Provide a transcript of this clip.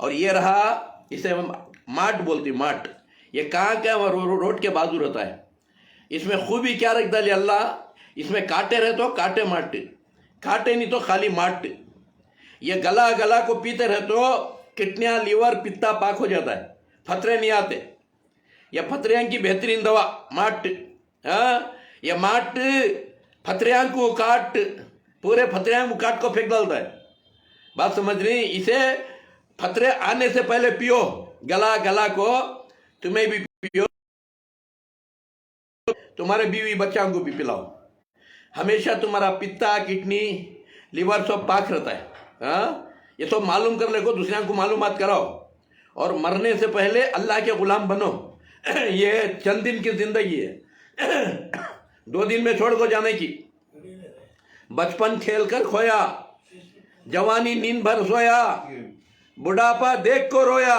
और ये रहा, इसे हम माट बोलते, माट। ये कहाँ का रोड के बाजू रहता है। इसमें खूबी क्या रख डाली अल्लाह, इसमें कांटे रहे तो कांटे माट, कांटे नहीं तो खाली माट। ये गला गला को पीते रहे तो किडनियाँ, लीवर, पित्ता पाक हो जाता है, फतरे नहीं आते। यह फतरियां की बेहतरीन दवा माट। हाँ, यह माट फतरियां को काट, पूरे फतरियां को काट को फेंक डालता है। बात समझ रही? इसे फतरे आने से पहले पियो, गला गला को तुम्हें भी पियो, तुम्हारे बीवी बच्चों को भी पिलाओ। हमेशा तुम्हारा पित्ता, किडनी, लीवर सब पाक रहता है। हाँ, ये सब मालूम कर ले को, दूसरों को मालूमात कराओ, और मरने से पहले अल्लाह के गुलाम बनो। ये चंद दिन की जिंदगी है, 2 दिन में छोड़ को जाने की। बचपन खेल कर खोया, जवानी नींद भर सोया, बुढ़ापा देख को रोया।